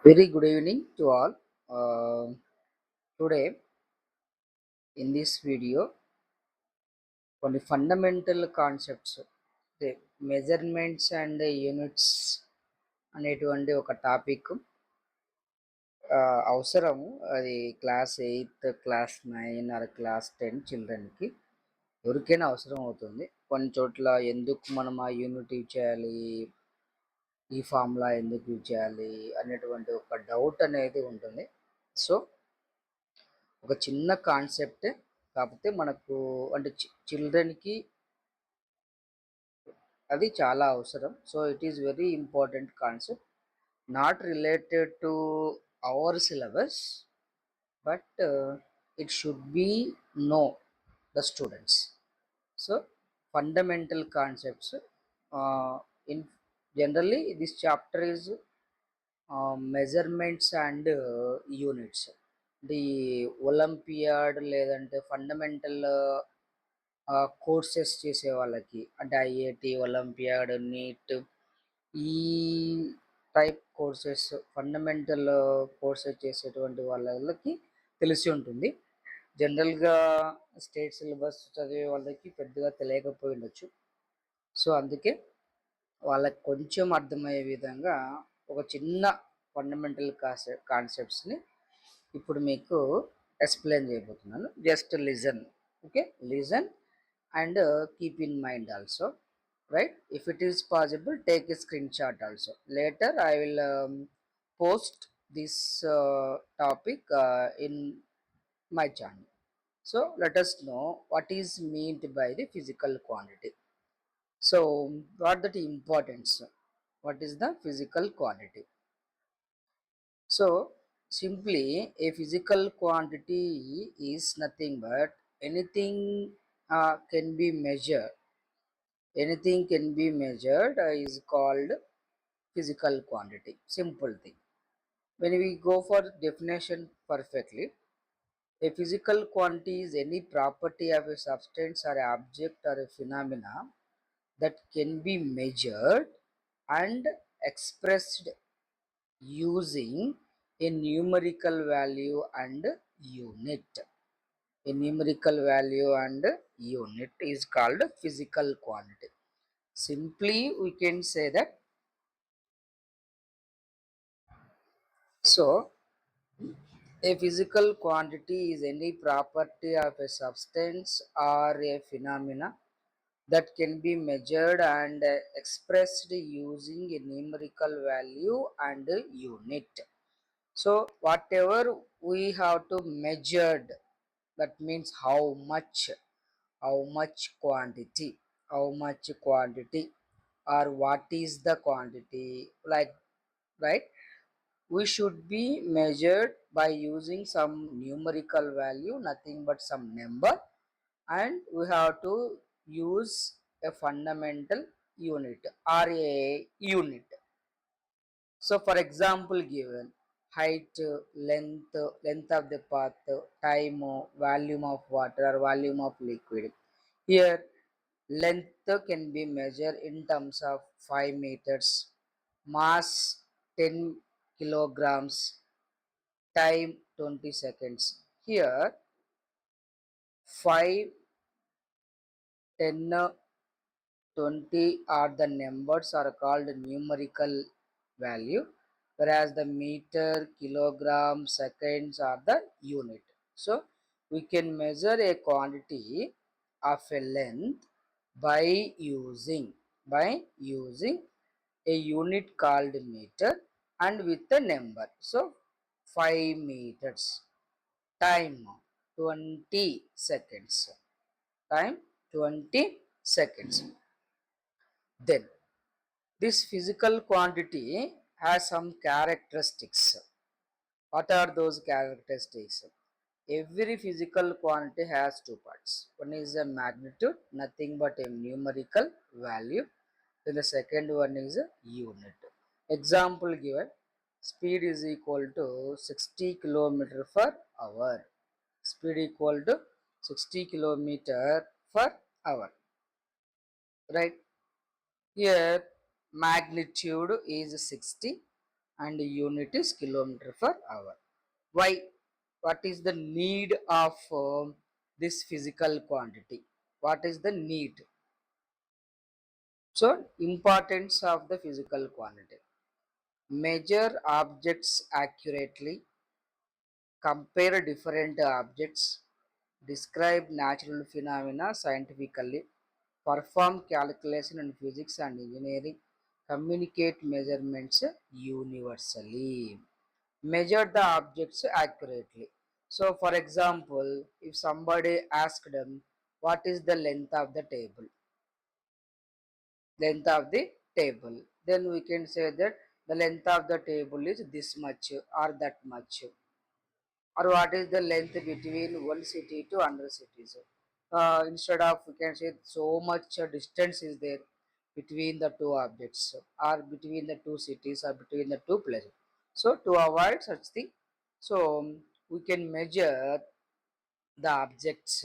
Very good evening to all. Today in this video, కొన్ని fundamental concepts, the measurements and the units అనేటువంటి ఒక topic అవసరము. అది class 8, class 9 are class 10 చిల్డ్రన్కి ఎవరికైనా అవసరం అవుతుంది. కొన్ని చోట్ల ఎందుకు మనం ఆ యూనిట్ యూజ్ చేయాలి, ఈ ఫార్ములా ఎందుకు యూజ్ చేయాలి అనేటువంటి ఒక డౌట్ అనేది ఉంటుంది. సో ఒక చిన్న కాన్సెప్ట్, కాకపోతే మనకు అంటే చిల్డ్రన్కి అది చాలా అవసరం. So it is very important concept, not related to our syllabus, but it should be know the students. So fundamental concepts in generally this chapter is measurements and units. The olympiad లేదంటే fundamental courses చేసే వాళ్ళకి, అంటే IIT, olympiad, neat, ఈ type courses, fundamental courses చేసేటువంటి వాళ్ళకి తెలిసి ఉంటుంది. జనరల్గా స్టేట్ సిలబస్ చదివే వాళ్ళకి పెద్దగా తెలియకపోయి ఉండొచ్చు. సో అందుకే వాళ్ళకి కొంచెం అర్థమయ్యే విధంగా ఒక చిన్న ఫండమెంటల్ కాన్సెప్ట్స్ని ఇప్పుడు మీకు ఎక్స్ప్లెయిన్ చేయబోతున్నాను. Just listen, okay? Listen and keep in mind also, right? If it is possible, take a screenshot also. Later I will post this topic in my channel. So let us know what is meant by the physical quantity. So what the importance, what is the physical quantity? So simply a physical quantity is nothing but anything can be measured. Anything can be measured is called physical quantity. Simple thing. When we go for definition perfectly, a physical quantity is any property of a substance or a object or a phenomena that can be measured and expressed using a numerical value and unit. A numerical value and unit is called physical quantity. Simply we can say that, so a physical quantity is any property of a substance or a phenomena that can be measured and expressed using a numerical value and unit. So whatever we have to measured, that means how much quantity, how much quantity, or what is the quantity, like, right? We should be measured by using some numerical value, nothing but some number, and we have to use a fundamental unit or a unit. So for example given, height, length of the path, time, volume of water or volume of liquid. Here length can be measured in terms of 5 meters, mass 10 kilograms, time 20 seconds. Here 5, 10, 20 are the numbers are called numerical value, whereas the meter, kilogram, seconds are the unit. So we can measure a quantity of a length by using a unit called meter and with a number. So 5 meters, time 20 seconds, time 20 seconds. Then this physical quantity has some characteristics. What are those characteristics? Every physical quantity has two parts. One is a magnitude, nothing but a numerical value. Then the second one is a unit. Example given, speed is equal to 60 kilometer per hour. Speed equal to 60 kilometer per hour, right? Here magnitude is 60, and unit is kilometer per hour. Why? What is the need of this physical quantity? What is the need? So, importance of the physical quantity. Measure objects accurately, compare different objects, describe natural phenomena scientifically, perform calculation in physics and engineering, communicate measurements universally. Measure the objects accurately. So, for example, if somebody asked them, what is the length of the table? Length of the table. Then we can say that the length of the table is this much or that much. Or what is the length between one city to another cities. Instead of we can say so much distance is there between the two objects or between the two cities or between the two places. So to avoid such thing, so we can measure the objects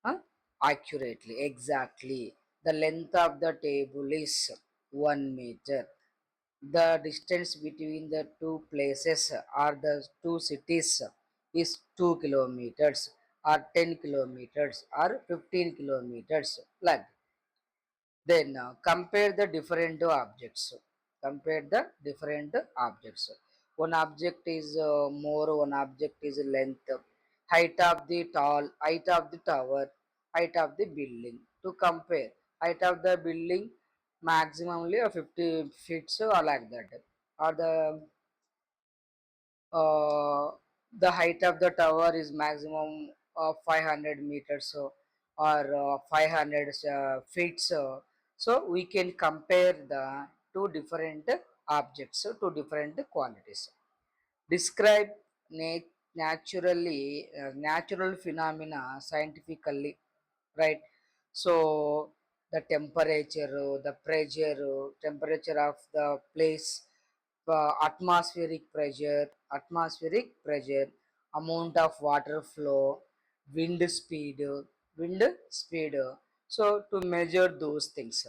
huh, accurately, exactly. The length of the table is 1 meter. The distance between the two places or the two cities is 2 kilometers or 10 kilometers or 15 kilometers. Like then compare the different objects. Compare the different objects. One object is more, one object is length, height of the tower, height of the building. To compare, height of the building maximally 50 feet or like that, or uh, the height of the tower is maximum 500 meters or 500 feet. So we can compare the two different objects to different quantities. Describe natural phenomena scientifically, right? So the temperature, the pressure, temperature of the place, atmospheric pressure, amount of water flow, wind speed, wind speed. So to measure those things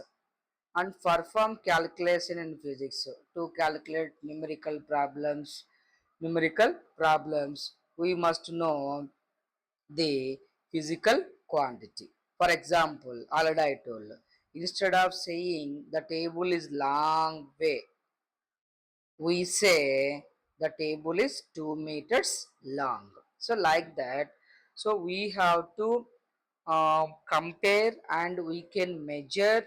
and perform calculation in physics to calculate numerical problems, we must know the physical quantity. For example, already I told, instead of saying the table is long way, we say the table is 2 meters long. So like that, so we have to compare and we can measure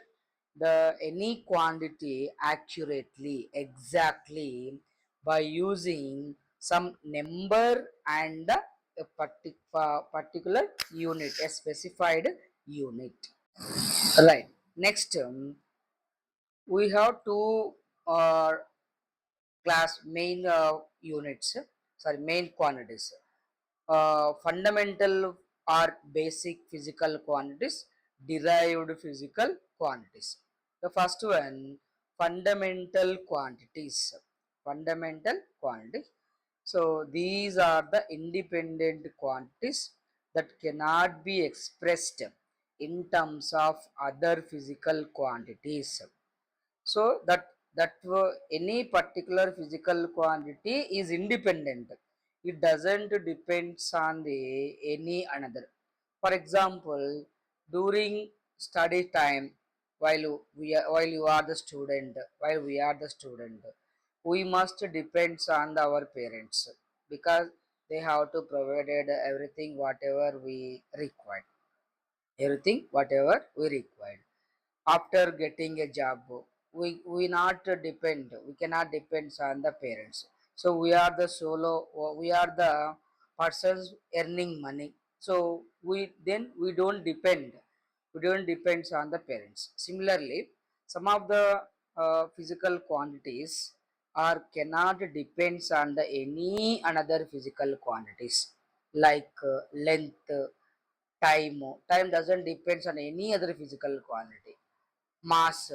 the any quantity accurately, exactly, by using some number and a particular unit, a specified unit. Right. Next, we have two uh, class main units, sorry, main quantities. Fundamental or basic physical quantities, derived physical quantities. The first one, fundamental quantities. Fundamental quantities. So these are the independent quantities that cannot be expressed in terms of other physical quantities. So any particular physical quantity is independent. It doesn't depends on the any another. For example, during study time, while you are the student, while we are the student, we must depends on our parents because they have to provided everything whatever we require, everything whatever we require. After getting a job, we not depend, we cannot depend on the parents. So we are the persons earning money. So we don't depend on the parents. Similarly, some of the physical quantities are cannot depends on the any another physical quantities, like length, time doesn't depends on any other physical quantity. Mass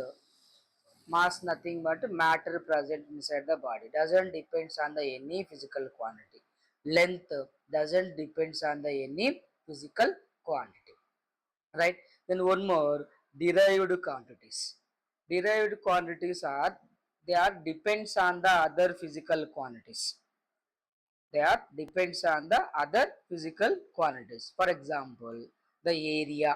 mass nothing but matter present inside the body, doesn't depends on the any physical quantity. Length doesn't depends on the any physical quantity, right? Then one more, derived quantities. Derived quantities are they are depends on the other physical quantities. They are depends on the other physical quantities. For example, the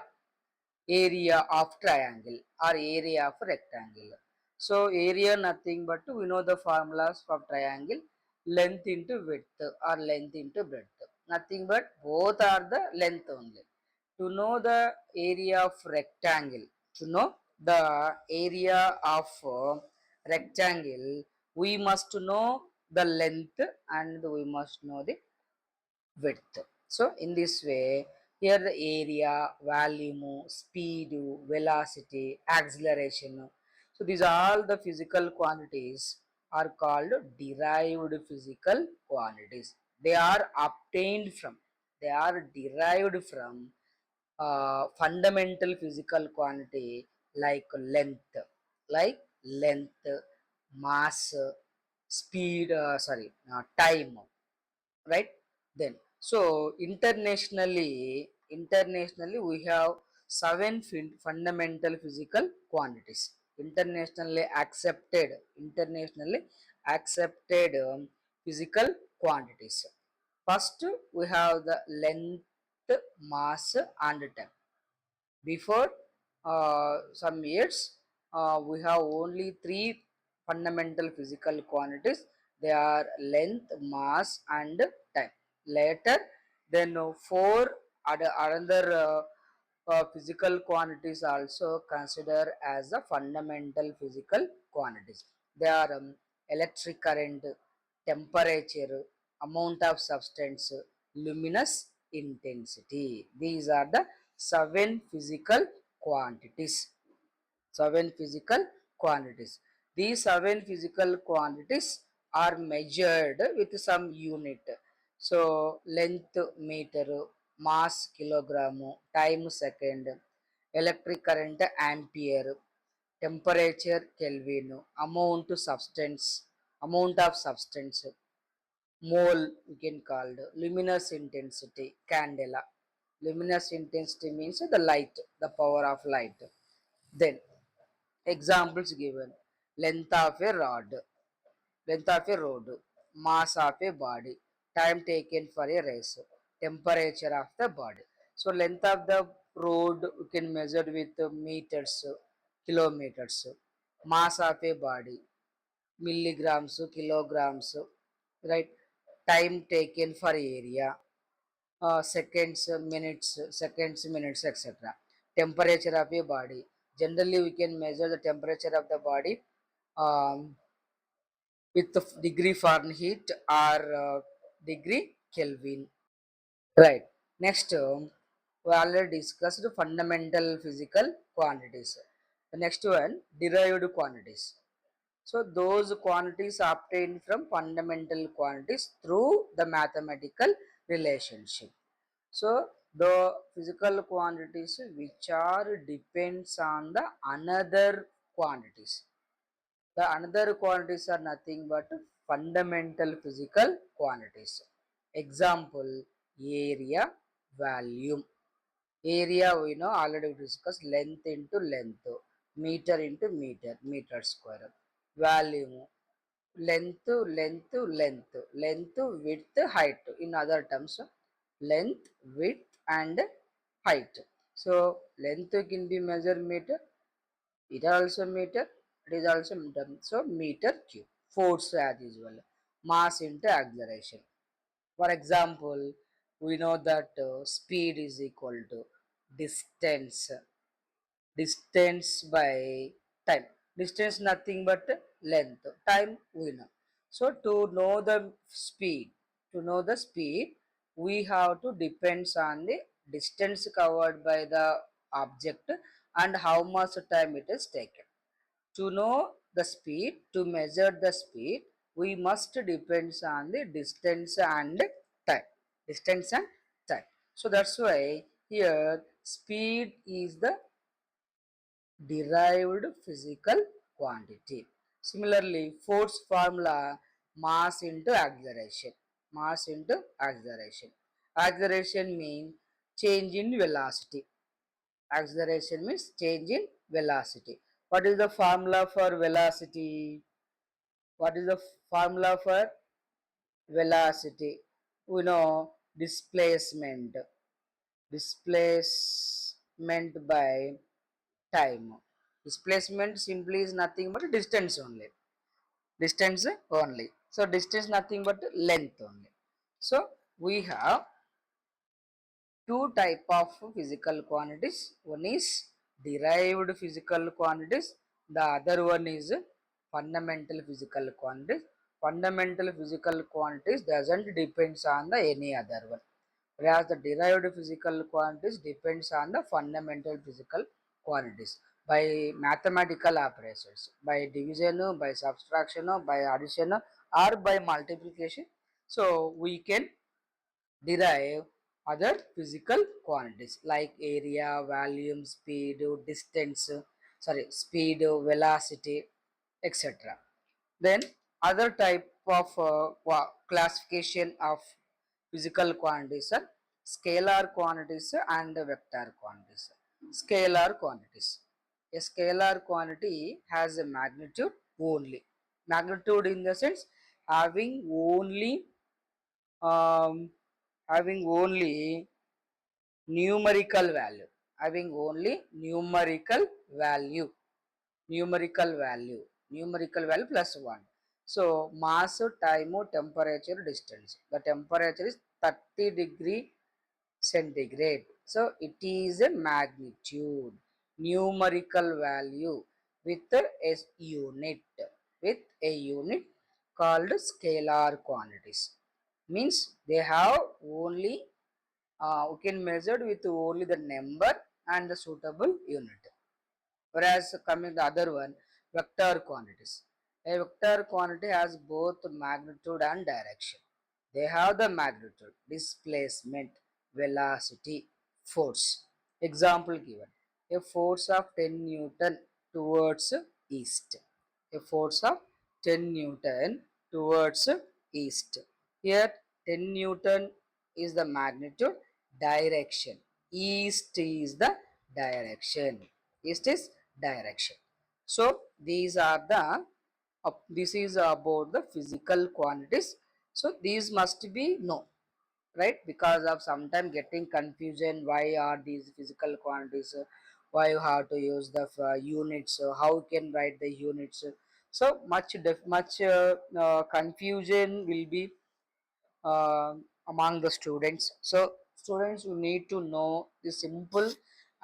area of triangle or area of rectangle. So area nothing but we know the formulas for triangle, length into width or length into breadth. Nothing but both are the length only. To know the area of rectangle, to know the area of rectangle, we must know the length and we must know the width. So in this way, here the area, volume, speed, velocity, acceleration. So these all the physical quantities are called derived physical quantities. They are obtained from, they are derived from fundamental physical quantity like length, mass, speed, time, right? Then so internationally we have seven fundamental physical quantities, internationally accepted physical quantities. First we have the length, mass and time. Before some years, we have only three fundamental physical quantities. They are length, mass, and time. Later, then four another physical quantities also considered as the fundamental physical quantities. They are electric current, temperature, amount of substance, luminous intensity. These are the seven physical quantities. Seven physical quantities. These seven physical quantities are measured with some unit. So length meter, mass kilogram, time second, electric current ampere, temperature Kelvin, amount of substance, mole we can call it, luminous intensity, candela. Luminous intensity means the light, the power of light. Then examples given: length of a rod, length of a road, mass of a body, time taken for a race, temperature of the body. So length of the road we can measure with meters, kilometers, mass of a body, milligrams, kilograms, right? Time taken for area, seconds, minutes, etc. Temperature of a body. Generally, we can measure the temperature of the body um, with the degree Fahrenheit or degree Kelvin. Right. Next, we already discussed fundamental physical quantities. The next one, derived quantities. So those quantities obtained from fundamental quantities through the mathematical relationship. So the physical quantities which are depends on the another quantities. The another quantities are nothing but fundamental physical quantities. Example: area, volume. Area we know already discussed, length into length, meter into meter, meter square. Volume, length, width, height. In other terms, length, width, and height. So length can be measured meter, it also meter, it is also meter. So meter cube. Force as usual. Mass into acceleration. For example, we know that speed is equal to distance, distance by time. Distance nothing but length, time we know. So to know the speed, we have to depends on the distance covered by the object and how much time it is taken. To know the speed, to measure the speed, we must depends on the distance and time. Distance and time. So that's why here speed is the derived physical quantity. Similarly, force formula: mass into acceleration. Mass into acceleration. Acceleration means change in velocity. Acceleration means change in velocity. What is the formula for velocity? What is the formula for velocity? We know displacement. Displacement by time. Displacement simply is nothing but distance only. Distance only. So distance nothing but length only. So we have two type of physical quantities. One is derived physical quantities. The other one is fundamental physical quantities. Fundamental physical quantities doesn't depends on the any other one, whereas the derived physical quantities depends on the fundamental physical quantities by mathematical operations, by division, by subtraction, by addition, or by multiplication. So we can derive other physical quantities like area, volume, speed, distance, speed, velocity, etc. Then other type of classification of physical quantities are scalar quantities and vector quantities. Scalar quantities. A scalar quantity has a magnitude only. Magnitude in the sense having only um, having only numerical value. Having only numerical value, numerical value plus 1. So mass, time, temperature, distance. The temperature is 30 degree centigrade. So it is a magnitude, numerical value with a unit, with a unit called scalar quantities. Means they have only we can measure with only the number and the suitable unit. Whereas coming the other one, vector quantities. A vector quantity has both magnitude and direction. They have the magnitude, displacement, velocity, force. Example given. A force of 10 Newton towards east. A force of 10 Newton towards east. Here 10 Newton is the magnitude, direction. East is the direction. East is direction. So these are the this is about the physical quantities. So these must be known, right? Because of sometime getting confusion, why are these physical quantities, why you have to use the units, how you can write the units. So much confusion will be uh, among the students. So students will need to know the simple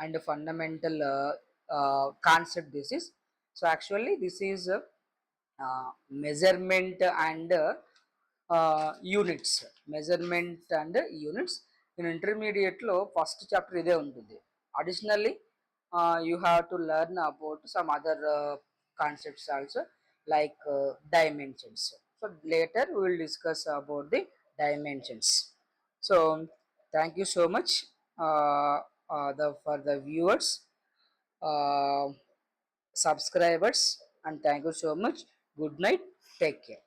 and fundamental concept this is. So actually this is measurement and units. Measurement and units. In intermediate లో first chapter ఇదే ఉంటుంది. Additionally you have to learn about some other concepts also like dimensions. So later we will discuss about the dimensions. So thank you so much for the viewers, uh, subscribers, and thank you so much. Good night. Take care.